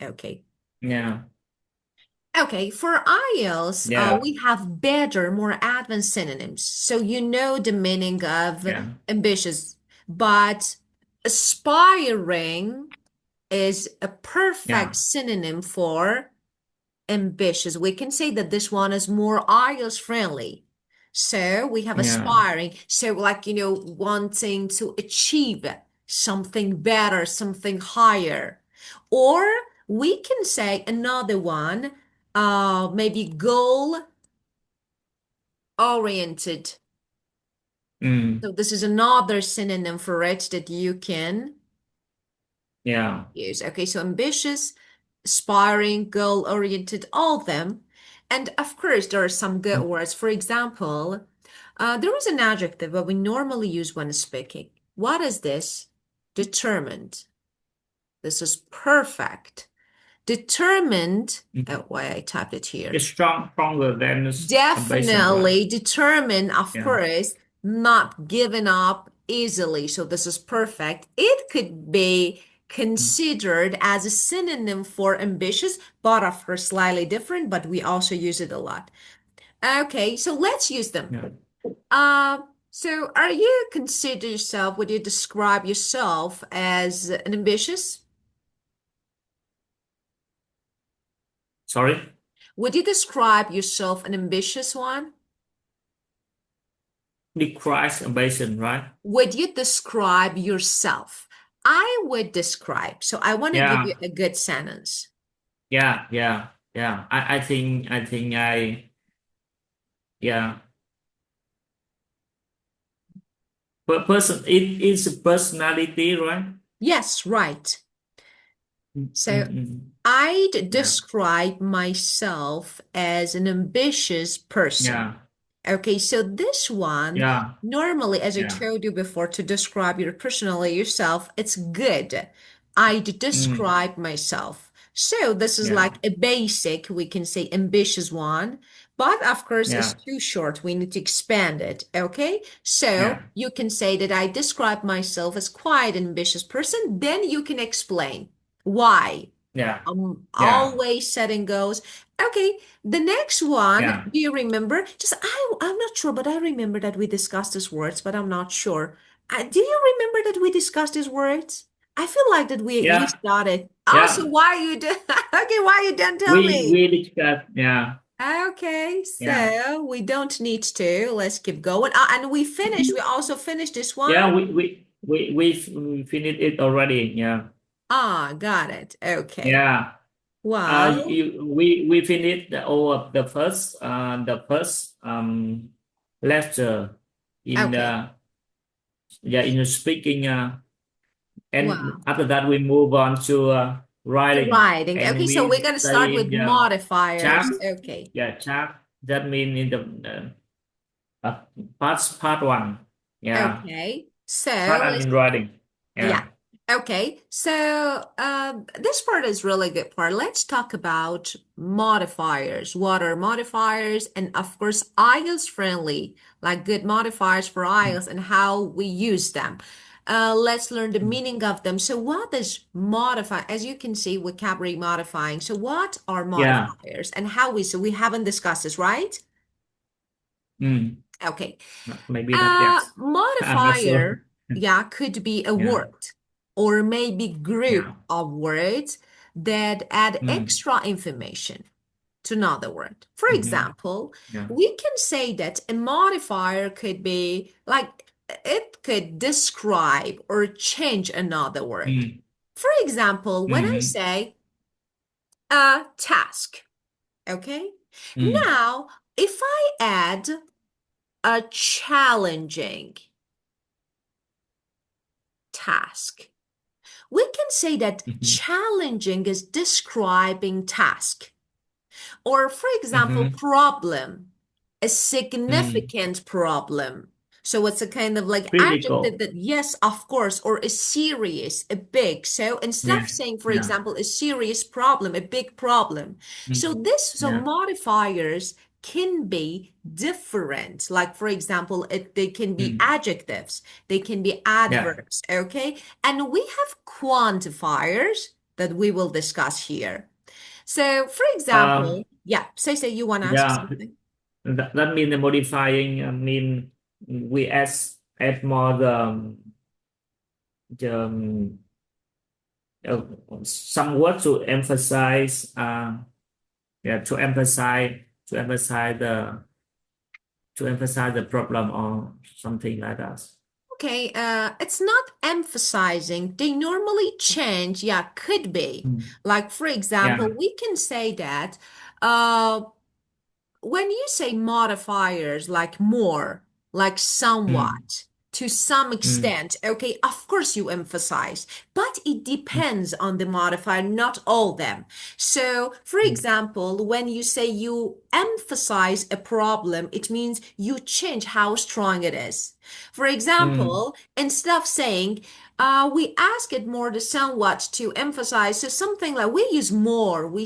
Okay. Yeah. Okay, for IELTS, Yeah. we have better, more advanced synonyms. So you know the meaning of Yeah. ambitious, but aspiring is a perfect Yeah. synonym for ambitious. We can say that this one is more IELTS friendly. So we have Yeah. aspiring. So like, wanting to achieve something better, something higher. Or we can say another one, maybe goal oriented. Mm. So this is another synonym for it that you can Yeah. use. Okay, so ambitious, aspiring, goal oriented, all of them. And of course, there are some good words. For example, there is an adjective that we normally use when speaking. What is this? Determined. This is perfect. Determined. Mm. Oh, why I typed it here. It's stronger than this ambition, right? Definitely determined, of Yeah. course, not giving up easily. So this is perfect. It could be Mm. considered as a synonym for ambitious, but of course slightly different, but we also use it a lot. Okay, so let's use them. Yeah. Uh, so are you consider yourself, would you describe yourself as an ambitious? Sorry? Would you describe yourself an ambitious one? Decrease ambition, right? Would you describe yourself? I would describe. So I want to give you Yeah. a good sentence. Yeah. Yeah. Yeah. I think yeah. Person, it is a personality, right? Yes, right. Mm, So mm, mm. I'd Yeah. describe myself as an ambitious person. Yeah. Okay, so this one, Yeah. normally, as I Yeah. told you before, to describe your personally yourself, it's good. I'd Mm. describe myself. So this is Yeah. like a basic, we can say ambitious one, but of course it's Yeah. too short. We need to expand it. Okay, so Yeah. you can say that I describe myself as quite an ambitious person. Then you can explain why. Yeah. Yeah. Always setting goals. Okay, the next one, Yeah. do you remember? Just I'm not sure, but I remember that we discussed these words, but I'm not sure. Do you remember that we discussed these words? I feel like that we Yeah. started. Also, Yeah. why you do? Okay, why you don't tell We me? we discuss. Yeah. Okay, Yeah. so we don't need to. Let's keep going. And we finished. We also finished this one. Yeah. We finished it already. Yeah. Ah, got it. Okay. Yeah. Well, We finished the first lecture in okay. the yeah in the speaking and Wow. after that we move on to writing Writing. and Okay, so we're we going to start study with in the modifiers. chat. Okay. Yeah, chat. That means in the part one. Yeah, Okay. part So and in writing. yeah. Yeah. Okay. So this part is really good part. Let's talk about modifiers. What are modifiers? And of course, IELTS friendly, like good modifiers for Mm, IELTS and how we use them. Let's learn the mm, meaning of them. So what is modify? As you can see, vocabulary modifying. So what are yeah. modifiers and how so we haven't discussed this, right? Mm, Okay. maybe not yet. I'm not sure. Modifier, yeah, could be a Yeah. word or maybe group Yeah. of words that add Mm, extra information to another word. For hmm. example, Yeah. we can say that a modifier could be like it could describe or change another word. Mm, For example, when I hmm. say a task, okay? Mm, Now, if I add a challenging task, we can say that hmm. challenging is describing task. Or, for example, Hmm. problem, a Mm. significant problem. So it's a kind of like adjective Critical. that, yes, of course, or a serious, a big. So instead of Yeah. saying, for Yeah. example, a serious problem, a big problem. So Mm. so Yeah. modifiers can be different. Like, for example, they can be Mm. adjectives, they can be Yeah. adverbs, okay? And we have quantifiers. that we will discuss here. So, for Uh, example, yeah, say you want to ask yeah, something. that mean the modifying mean we add more the uh, some word to emphasize yeah to emphasize the problem or something like that. Okay, it's not emphasizing. They normally change. Yeah, could be. Mm. Like, for example, Yeah. we can say that uh, when you say modifiers like more, like Mm. somewhat, to some Mm. extent, okay, of course you emphasize, but it Mm. depends on the modifier, not all them. So, for Mm. example, when you say you emphasize a problem, it means you change how strong it is. For Mm. example, instead of saying, we ask it more to somewhat to emphasize. So something like we use more, we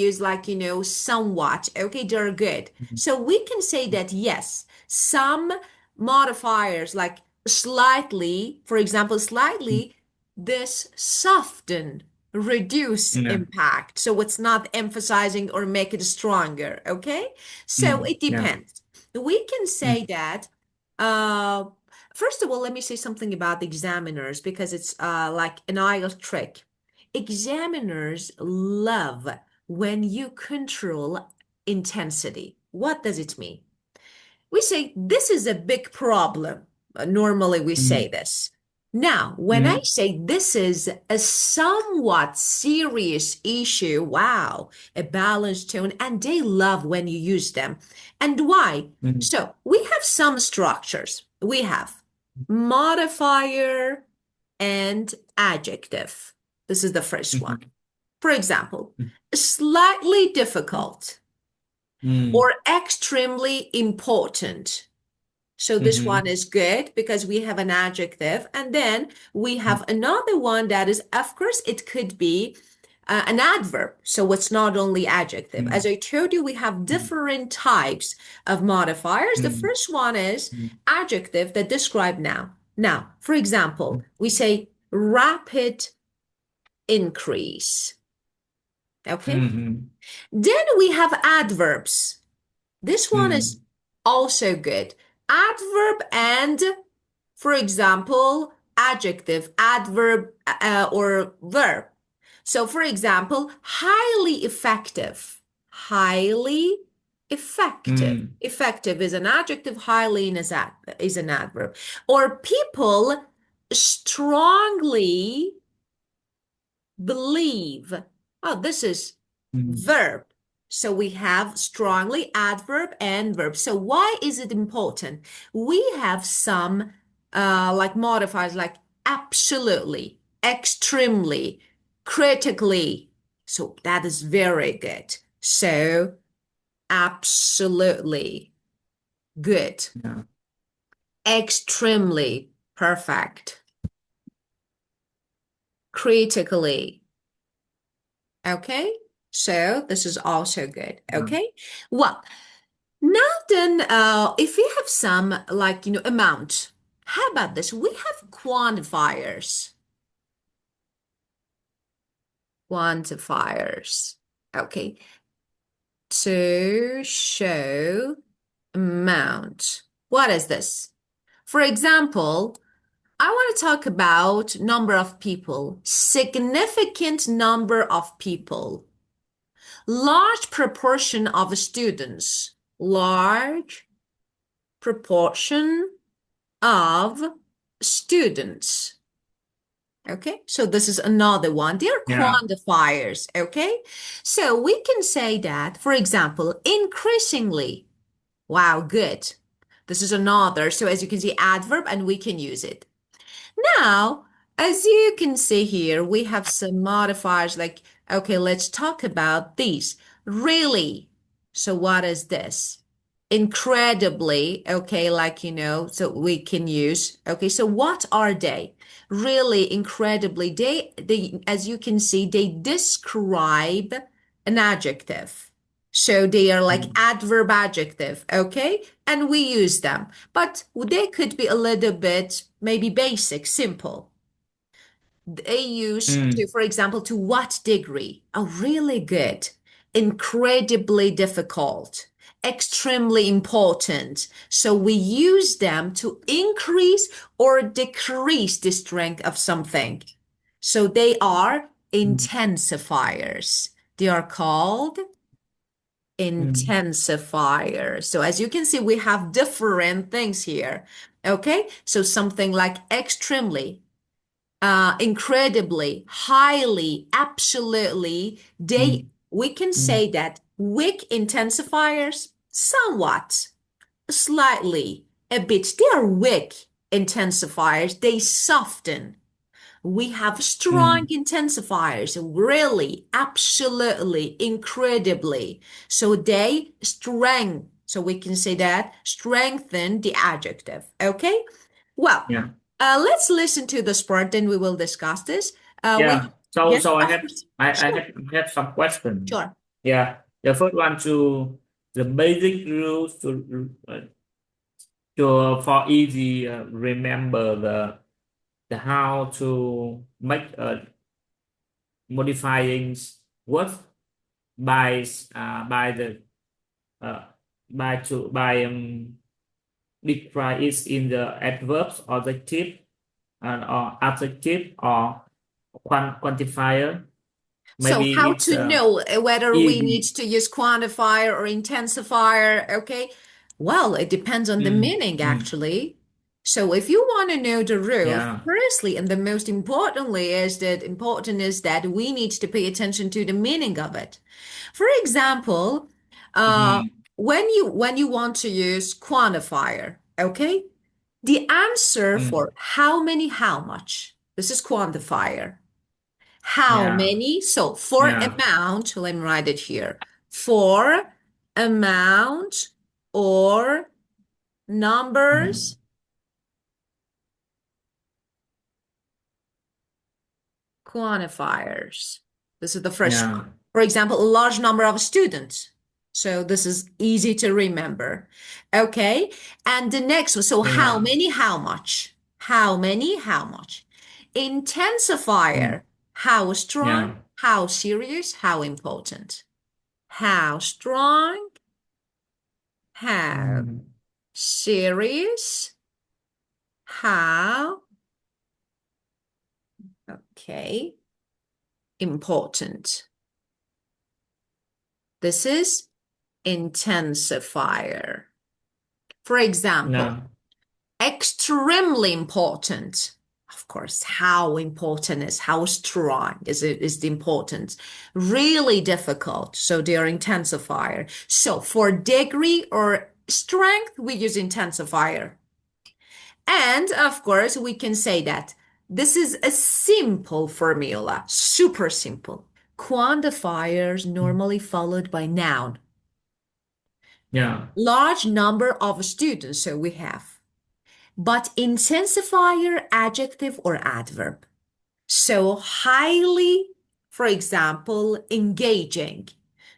use like, somewhat. Okay, they're good. So we can say that yes, some modifiers like slightly, for example, Mm. slightly, this soften, reduce Yeah. impact. So it's not emphasizing or make it stronger. Okay, so Mm. it Yeah. depends. We can Mm. say that. Uh, First of all, let me say something about the examiners because it's like an IELTS trick. Examiners love when you control intensity. What does it mean? We say this is a big problem. Normally, we say Mm. this. Now, when I Mm. say this is a somewhat serious issue, wow, a balanced tone, and they love when you use them. And why? Mm. So, we have some structures. We have modifier and adjective. This is the first one. Mhm. For example, slightly difficult Mm. or extremely important. So this one Mhm. is good because we have an adjective. And then we have another one that is, of course, it could be an adverb. So it's not only adjective. As Mm. I told you, we have Mm. different types of modifiers. The Mm. first one is Mm. adjective that describe noun. Now, for example, Mm. we say rapid increase. Okay. Mhm. Then we have adverbs. This one is Mm. also good. Adverb and, for example, adjective, adverb, or verb. So, for example, highly effective. Highly effective. Mm. Effective is an adjective, highly is an adverb. Or people strongly believe. Oh, this is Mm. verb. So we have strongly adverb and verb. So why is it important? We have some like modifiers like absolutely, extremely, critically. So that is very good. So absolutely good, Yeah. extremely perfect, critically. Okay, so this is also good. Yeah. Okay, well, now then, if we have some like, amount, how about this? We have quantifiers. Quantifiers. Okay, to show amount. What is this? For example, I want to talk about number of people, significant number of people. Large proportion of students. Large proportion of students. Okay, so this is another one. They're Yeah. quantifiers. Okay, so we can say that, for example, increasingly. Wow, good. This is another. So as you can see, adverb, and we can use it. Now, as you can see here, we have some modifiers like, okay, let's talk about these. Really. So what is this? Incredibly, okay, like, so we can use, okay, so what are they? Really, incredibly, as you can see, they describe an adjective. So they are like Mm. adverb adjective, okay? And we use them, but they could be a little bit maybe basic, simple. They use to, Mm, for example, to what degree? Oh, really good, incredibly difficult, extremely important. So we use them to increase or decrease the strength of something. So they are mm, intensifiers. They are called mm, intensifiers. So as you can see, we have different things here. Okay, so something like extremely, incredibly, highly, absolutely, they mm, we can mm, say that weak intensifiers, somewhat, slightly, a bit, they are weak intensifiers, they soften. We have strong mm, intensifiers, really, absolutely, incredibly. So they strengthen. So we can say that strengthen the adjective. Okay? Well, yeah. let's listen to the part, then we will discuss this. We Yeah. So Yes, so I of have course. I, I Sure, have I have some question. sure. Yeah. The first one to the basic rules to for easy remember the how to make modifying words by the uh, by decry is in the adverbs or adjective and or adjective or quantifier. So Maybe how it's to know whether we need easy. to use quantifier or intensifier, okay? Well, it depends on the Mm, meaning mm, actually. So if you want to know the rules, yeah. firstly, and the most importantly is that important is that we need to pay attention to the meaning of it. For example, uh, Mm, when you want to use quantifier, okay? The answer mm, for how many, how much, this is quantifier. How yeah. many? So for Yeah. amount, let me write it here. For amount or Mm, numbers, quantifiers. This is the first yeah. one. For example, a large number of students. So this is easy to remember. Okay. And the next one. So how Yeah. many, how much? How many, how much? Mm, Intensifier. How strong, yeah. how serious, how important. How strong, how Mm, serious, how, okay, important. This is intensifier. For example, yeah. extremely important. Of course, how important is how strong is the importance. Really difficult. So they are intensifier. So for degree or strength, we use intensifier. And of course, we can say that this is a simple formula, super simple. Quantifiers Mm, normally followed by noun. yeah. Large number of students, so we have. But intensifier, adjective or adverb. So highly, for example, engaging.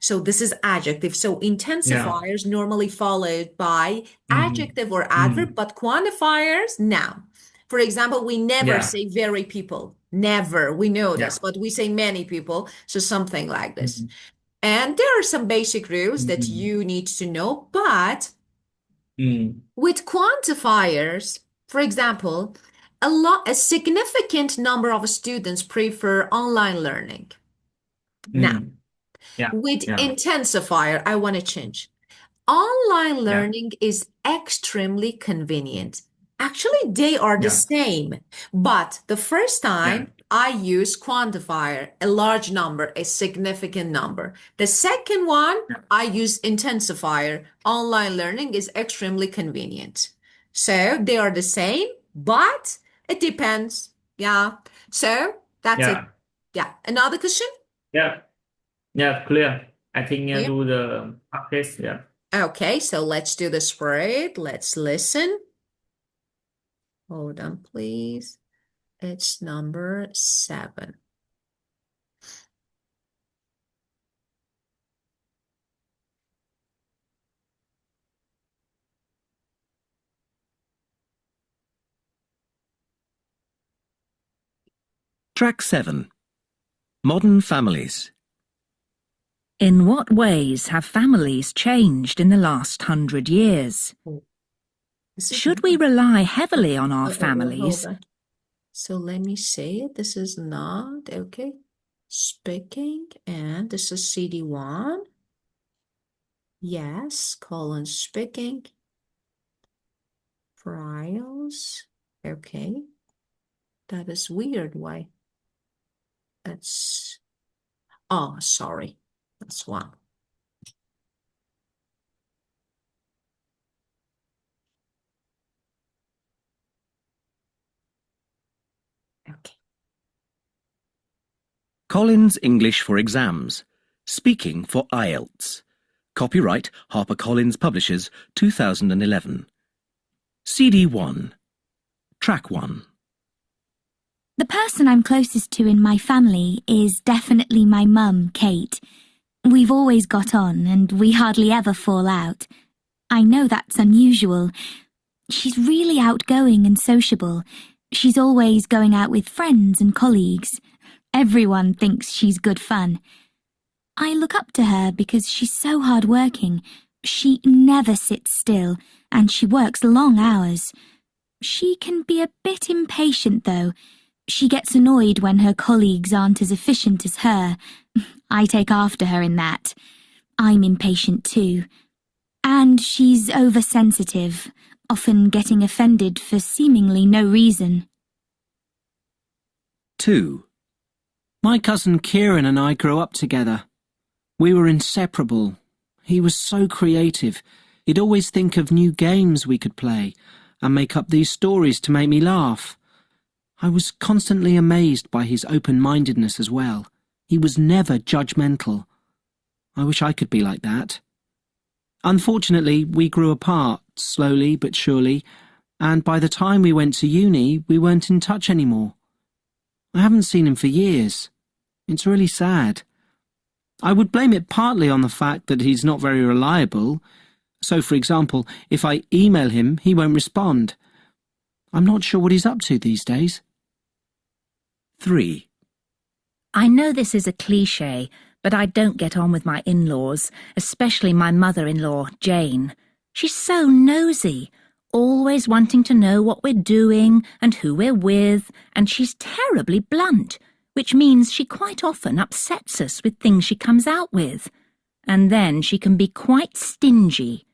So this is adjective. So Yeah. intensifiers normally followed by Mm, adjective or adverb, mm, but quantifiers, noun. For example, we never yeah. say very people. Never. We know Yeah. this, but we say many people. So something like this. Mm, And there are some basic rules that mm, you need to know, but mm, with quantifiers, for example, a significant number of students prefer online learning. Now, mm, yeah. with Yeah. intensifier, I want to change. Online Yeah. learning is extremely convenient. Actually, they are the Yeah. same, but the first Yeah. time I use quantifier, a large number, a significant number. The second one, Yeah. I use intensifier. Online learning is extremely convenient. So they are the same, but it depends. Yeah. So that's it. Yeah. Yeah. Another question? Yeah. Yeah. Clear. I think Yeah. do the practice. Yeah. Okay, so let's do the spread. Let's listen. Hold on, please. It's number 7. Track 7. Modern Families. In what ways have families changed in the last 100 years? Oh, this is Should we rely heavily on our hold families? on. So let me say it. This is not okay. Speaking, and this is CD1. Yes, colon speaking. Trials. Okay. That is weird. Why? That's, oh, sorry. That's one. Okay. Collins English for Exams. Speaking for IELTS. Copyright HarperCollins Publishers 2011. CD 1. Track 1. The person I'm closest to in my family is definitely my mum, Kate. We've always got on and we hardly ever fall out. I know that's unusual. She's really outgoing and sociable. She's always going out with friends and colleagues. Everyone thinks she's good fun. I look up to her because she's so hardworking. She never sits still and she works long hours. She can be a bit impatient though. She gets annoyed when her colleagues aren't as efficient as her. I take after her in that. I'm impatient too. And she's oversensitive, often getting offended for seemingly no reason. 2. My cousin Kieran and I grew up together. We were inseparable. He was so creative. He'd always think of new games we could play and make up these stories to make me laugh. I was constantly amazed by his open-mindedness as well. He was never judgmental. I wish I could be like that. Unfortunately, we grew apart, slowly but surely, and by the time we went to uni, we weren't in touch anymore. I haven't seen him for years. It's really sad. I would blame it partly on the fact that he's not very reliable. So, for example, if I email him, he won't respond. I'm not sure what he's up to these days. 3. I know this is a cliché, but I don't get on with my in-laws, especially my mother-in-law, Jane. She's so nosy, always wanting to know what we're doing and who we're with, and she's terribly blunt, which means she quite often upsets us with things she comes out with. And then she can be quite stingy.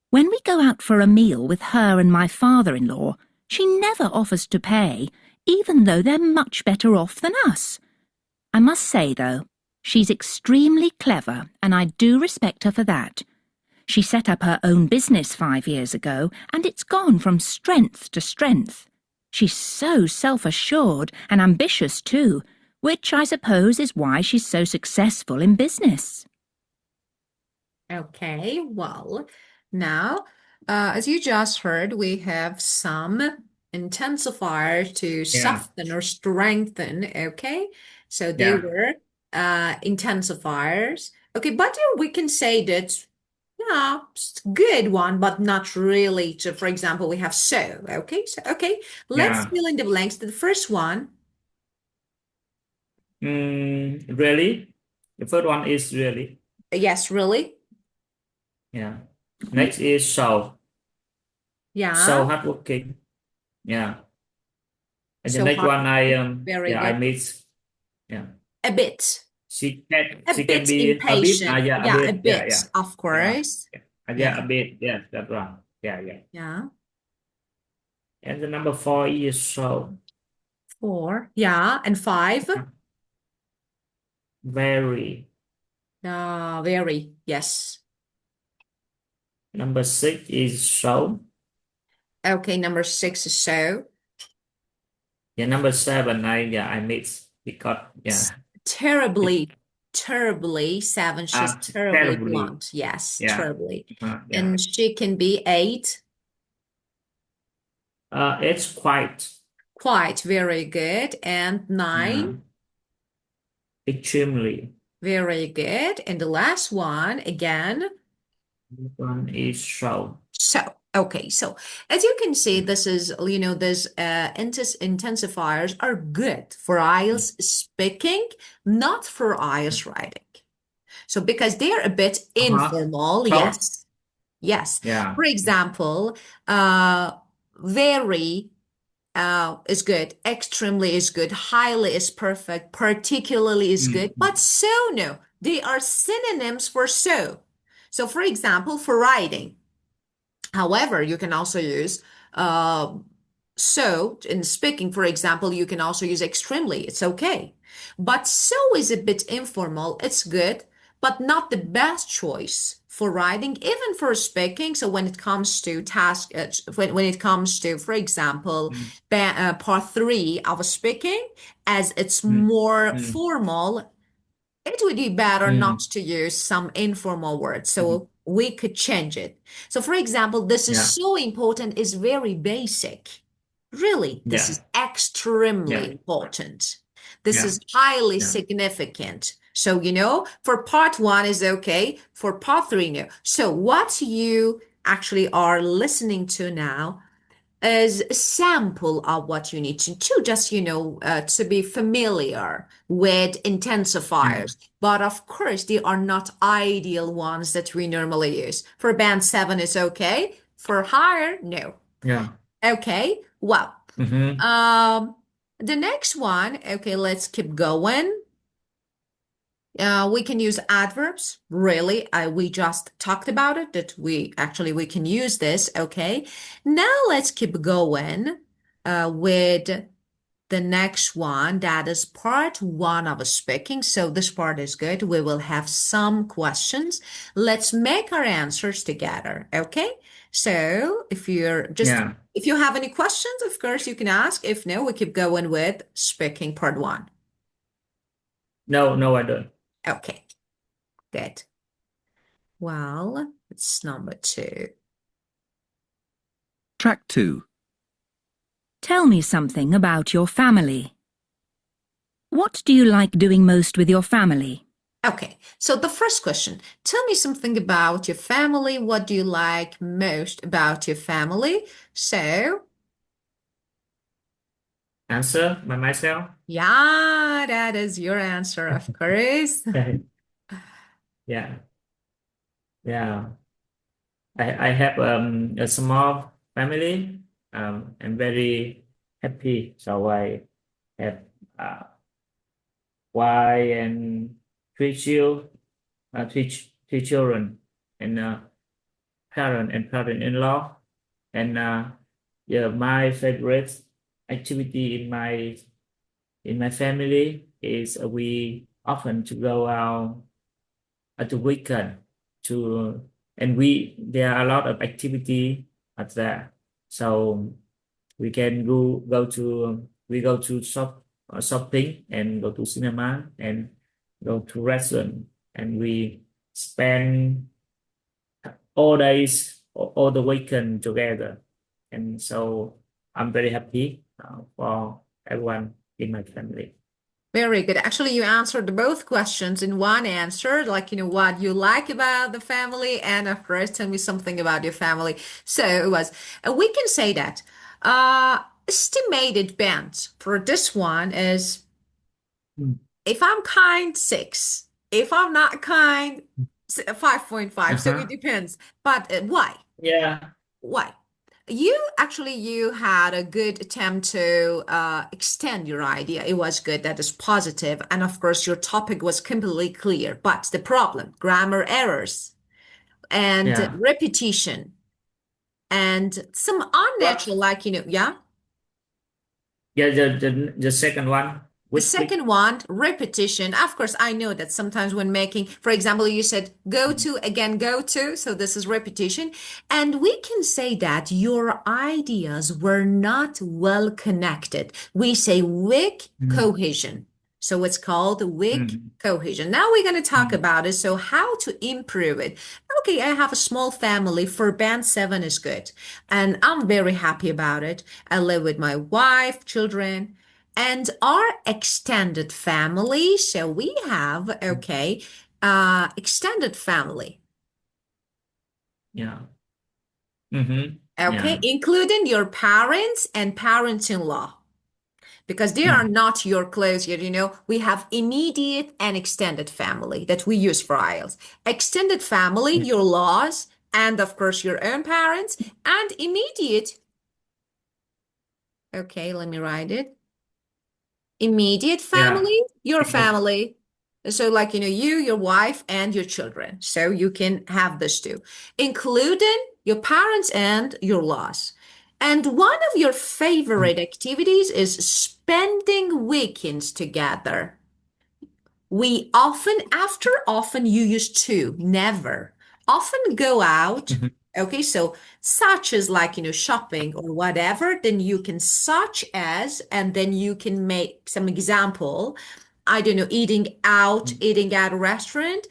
When we go out for a meal with her and my father-in-law, she never offers to pay, even though they're much better off than us. I must say, though, she's extremely clever, and I do respect her for that. She set up her own business 5 years ago, and it's gone from strength to strength. She's so self-assured and ambitious too, which I suppose is why she's so successful in business. Okay, well, now, as you just heard, we have some intensifiers to soften or strengthen, okay? So they were intensifiers. Okay, but we can say that, yeah, it's a good one, but not really. So, for example, we have so, okay? So, okay, let's fill in the blanks. The first one. Really? The first one is really. Yes, really. Yeah. Next is so. Yeah. So hardworking. Yeah. And the So next one very I good. mix. Yeah. A bit. She can be impatient. a bit. Yeah, a bit, Yeah. of course. Yeah, a bit. Yeah, that's right. Yeah. Yeah. And the number 4 is so. 4. Yeah. And 5. Very. Very. Yes. Number 6 is so. Okay, number 6 is so. Yeah, number 7, I mix because Terribly. 7, she's terribly terribly. blunt. Yes, Yeah. terribly. Yeah. And she can be 8. It's quite. Quite very good. And 9. Extremely. Very good. And the last one, again. This one is so. So, Okay, so as you can see, this is, these intensifiers are good for IELTS speaking, not for IELTS writing. So because they're a bit informal, So, yes. Yes. yeah. For example, very is good, extremely is good, highly is perfect, particularly is good, but so no. They are synonyms for so. So for example, for writing. However, you can also use so in speaking, for example, you can also use extremely. It's okay. But so is a bit informal. It's good, but not the best choice for writing, even for speaking. So when it comes to task, when it comes to, for example, part three of speaking, as it's more formal, it would be better not to use some informal words. So we could change it. So for example, this is Yeah. so important is very basic. Really, this is Yeah. extremely Yeah. important. This Yeah. is highly Yeah. significant. So, for part one is okay. For part three, no. So what you actually are listening to now is a sample of what you need to do, just, to be familiar with intensifiers. But of course, they are not ideal ones that we normally use. For band seven, it's okay. For higher, no. Yeah. Okay, well, the next one, okay, let's keep going. We can use adverbs. Really, we just talked about it, that we can use this. Okay. Now let's keep going with the next one. That is part one of speaking. So this part is good. We will have some questions. Let's make our answers together. Okay. So if you have any questions, of course you can ask. If no, we keep going with speaking part one. No, I don't. Okay. Good. Well, it's number two. Track 2. Tell me something about your family. What do you like doing most with your family? Okay, so the first question, tell me something about your family. What do you like most about your family? So, Answer by myself. yeah, that is your answer, of course. Yeah. Yeah. I have a small family. I'm very happy. So I have wife and three children, and parent-in-law. And yeah, my favorite activity in my family is we often to go out at the weekend to, and there are a lot of activity at there. So we can go to shopping, and go to cinema, and go to restaurant, and we spend all the weekend together. And so I'm very happy for everyone in my family. Very good. Actually, you answered both questions in one answer, like, what you like about the family, and of course, tell me something about your family. So it was, we can say that estimated band for this one is if I'm kind, 6. If I'm not kind, 5.5. So it depends. But why? Yeah. Why? You had a good attempt to extend your idea. It was good. That is positive. And of course, your topic was completely clear. But the problem, grammar errors and Yeah. repetition and some What? unnatural, like, yeah. Yeah, the second one. The Which second one, repetition. Of course, I know that sometimes when making, for example, you said go to, again, go to. So this is repetition. And we can say that your ideas were not well connected. We say weak cohesion. So it's called weak cohesion. Now we're going to talk about it. So how to improve it. Okay, I have a small family. For band 7 is good. And I'm very happy about it. I live with my wife, children, and our extended family. So we have, okay, extended family. Yeah. Okay, Yeah. including your parents and parents-in-law, because they are not your close yet. We have immediate and extended family that we use for IELTS. Extended family, your laws, and of course your own parents, and immediate. Okay, let me write it. Immediate Yeah. family, your Because, family. So, like, you, your wife, and your children. So you can have this too, including your parents and your laws. And one of your favorite activities is spending weekends together. We often you use to, never. Often go out. Mhm. Okay, so such as like, shopping or whatever, then you can such as, and then you can make some example. I don't know, eating at a restaurant.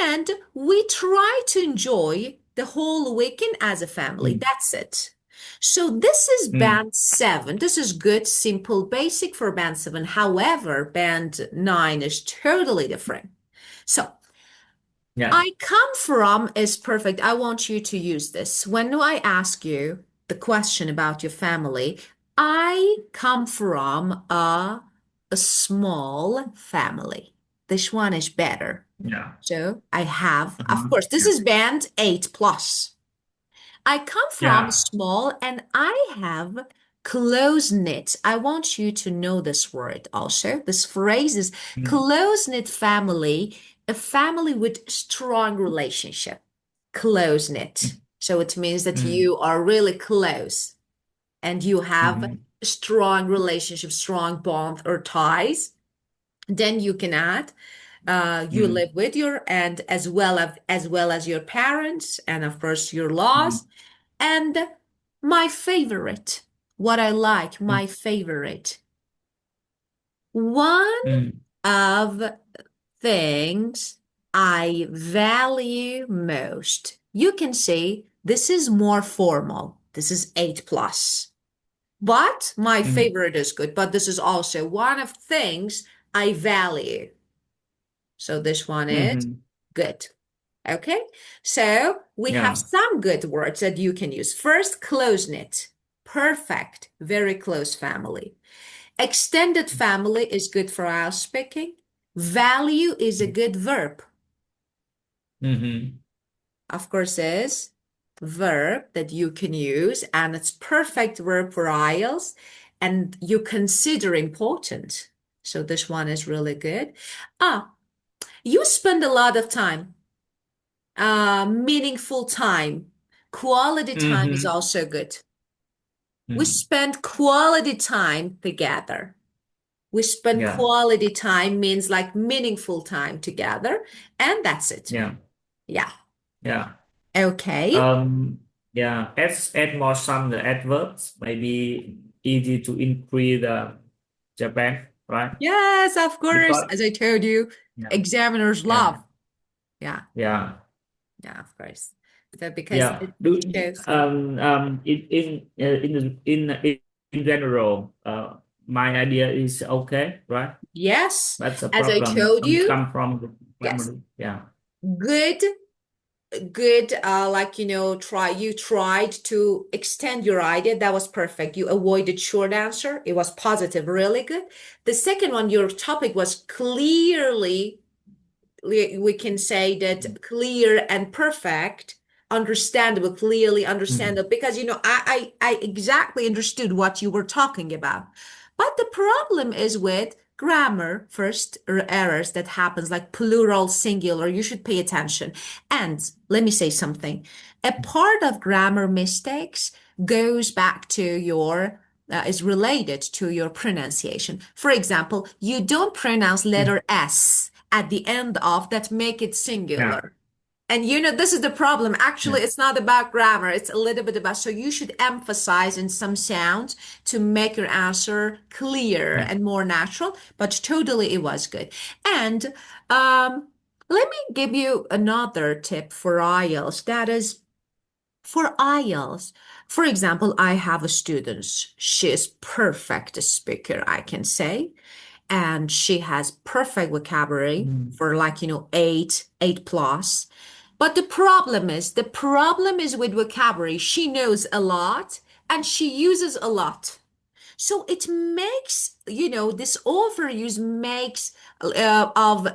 And we try to enjoy the whole weekend as a family. Mm. That's it. So this is Mm. band seven. This is good, simple, basic for band seven. However, band nine is totally different. So Yeah. I come from is perfect. I want you to use this. When I ask you the question about your family, I come from a small family. This one is better. Yeah. So I have, of Uh-huh. course, this Yeah. is band 8 plus. I come from Yeah. small and I have close knit. I want you to know this word also. This phrase is Mm. close knit family, a family with strong relationship. Close knit. So it means that Mm. you are really close and you have Mhm. strong relationship, strong bond or ties. Then you can add you Mm. live with your and as well as your parents and of course your Mm. laws and my favorite, what I like, Mm. my favorite. One Mm. of things I value most. You can say this is more formal. This is 8 plus. But my Mm. favorite is good. But this is also one of things I value. So this one is Mhm. good. Okay, so we have Yeah. some good words that you can use. First, close knit, perfect, very close family. Extended family is good for our speaking. Value is a good verb. Mhm. Of course, is verb that you can use, and it's perfect verb for IELTS, and you consider important. So this one is really good. Ah, you spend a lot of time. Meaningful time. Quality time is Mhm. also good. We Mm. spend quality time together. We spend Yeah. quality time means like meaningful time together, and that's it. Yeah. Yeah. Yeah. Okay. Um, yeah. Add more some the adverbs. Maybe easy to increase the Japan, right? Yes, of course. Because As I told you, yeah. examiners Yeah. love. Yeah. Yeah. Yeah, of course. So because Yeah. it Do shows. in general, my idea is okay, right? Yes, That's a as I problem. told you, Come from the yes. family. Yeah. Good good like tried to extend your idea. That was perfect. You avoided short answer. It was positive, really good. The second one, your topic was clearly, we can say that clear and perfect, understandable, clearly Mm. understandable, because I exactly understood what you were talking about. But the problem is with grammar first errors that happens, like plural, singular. You should pay attention. And let me say something. A part of grammar mistakes goes back to your is related to your pronunciation. For example, you don't pronounce Mm. letter S at the end of that, make it Yeah. singular. And this is the problem. Yeah. Actually, it's not about grammar. It's a little bit about, so you should emphasize in some sounds to make your answer clear Yeah. and more natural. But totally, it was good. And um, let me give you another tip for IELTS. That is for IELTS. For example, I have a student. She is perfect speaker, I can say, and she has perfect vocabulary Mm. for like 8 plus, But the problem is with vocabulary. She knows a lot and she uses a lot. So it makes, this overuse makes of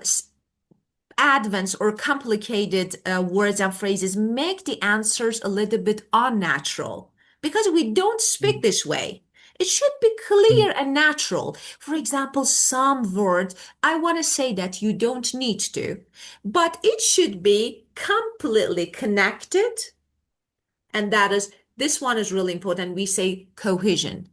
advanced or complicated words and phrases make the answers a little bit unnatural because we don't speak this way. It should be clear and natural. For example, some words, I want to say that you don't need to, but it should be completely connected. And this one is really important. We say cohesion.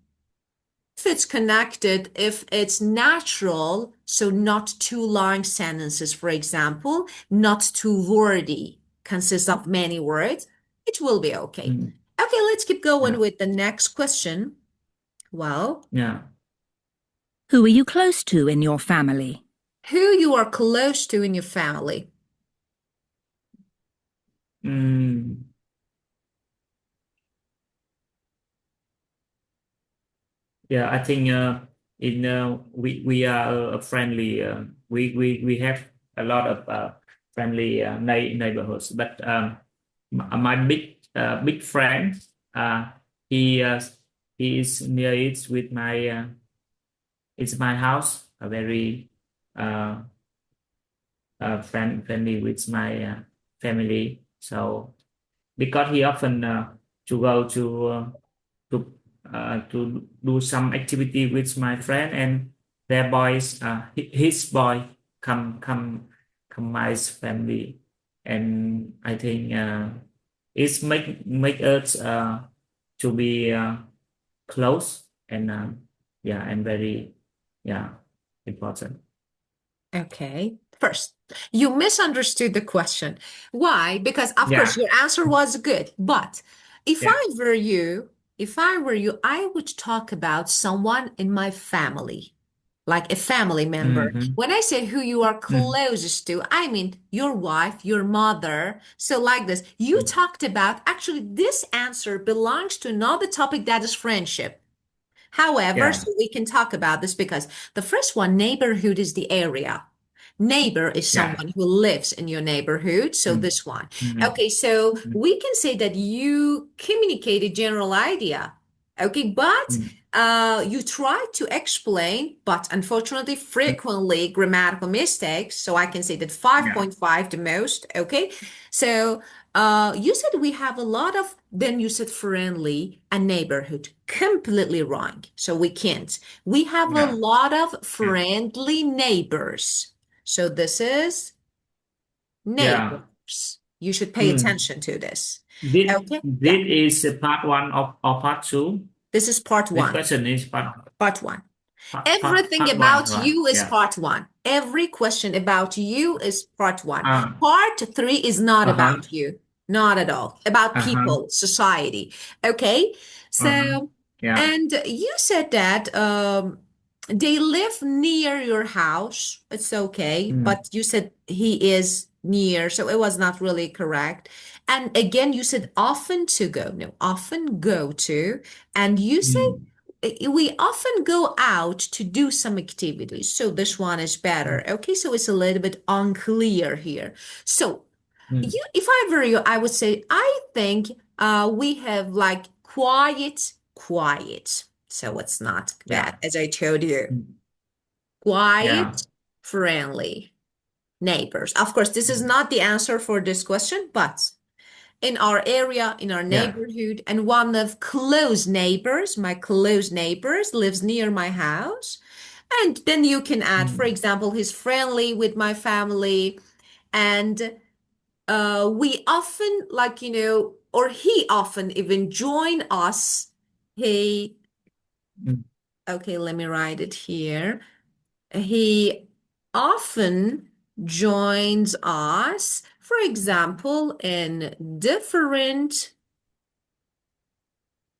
If it's connected, if it's natural, so not two long sentences, for example, not too wordy, consists of many words, it will be okay. Okay, let's keep going with the next question. Well, Who are you close to in your family? who you are close to in your family? Yeah, I think we are a friendly. We have a lot of friendly neighborhoods. But my big friend, he is near it with my it's my house. A very friendly with my family. So because he often to go to do some activity with my friend and their boys, his boy come my family, and I think it's make us to be close and and very important. Okay. First, you misunderstood the question. Why? Because of Yeah. course your answer was good, but if Yeah. I were you, I would talk about someone in my family, like a family member. When I say who you are closest to, I mean your wife, your mother. So like this, you talked about, actually, this answer belongs to another topic that is friendship. However, so we can talk about this because the first one, neighborhood, is the area. Neighbor is someone who lives in your neighborhood. So this one. Okay, so we can say that you communicate a general idea. Okay, but you try to explain, but unfortunately, frequently grammatical mistakes. So I can say that 5.5 the most. Okay, so you said we have a lot of, then you said friendly and neighborhood. Completely wrong. So we can't. We have a lot of friendly neighbors. So this is neighbors. You should pay attention to this. Okay? This is part one of part two. This is part This one. question is part one. part Everything part about one, right? you is part one. Every question about you is part one. Uh, Part three is not uh-huh. about you. Not at all. About people, society. Okay? So, and you said that they live near your house. It's okay. But you said he is near, so it was not really correct. And again, you said often to go. No, often go to. And you say we often go out to do some activities. So this one is better. Okay, so it's a little bit unclear here. So if I were you, I would say, I think we have like quiet. So it's not bad, as I told you. Quiet, friendly neighbors. Of course, this is not the answer for this question, but in our area, in our neighborhood, and one of close neighbors, my close neighbors, lives near my house. And then you can add, for example, he's friendly with my family, and we often, like, or he often even join us. Okay, let me write it here. He often joins us, for example, in different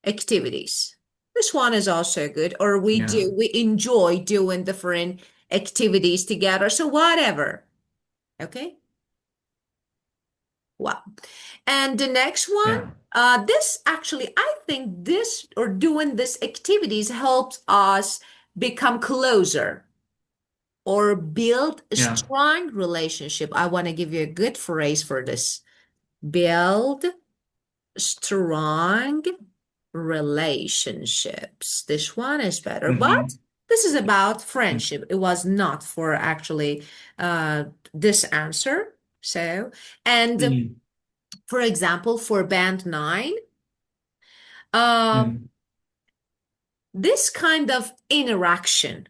activities. This one is also good. Or we enjoy doing different activities together. So whatever. Okay. Wow. And the next one, this actually, I think this, or doing this activities, helps us become closer or build a strong relationship. I want to give you a good phrase for this. Build strong relationships. This one is better, but this is about friendship. It was not for actually this answer. So, and for example, for band 9, this kind of interaction,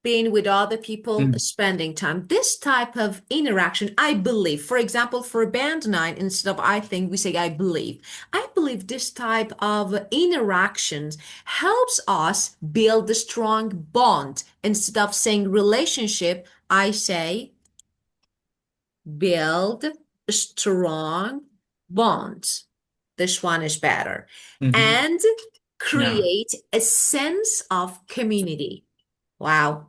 being with other people, spending time, this type of interaction, I believe, for example, for band 9, instead of I think, we say I believe. I believe this type of interactions helps us build a strong bond. Instead of saying relationship, I say build strong bonds. This one is better. And create a sense of community. Wow.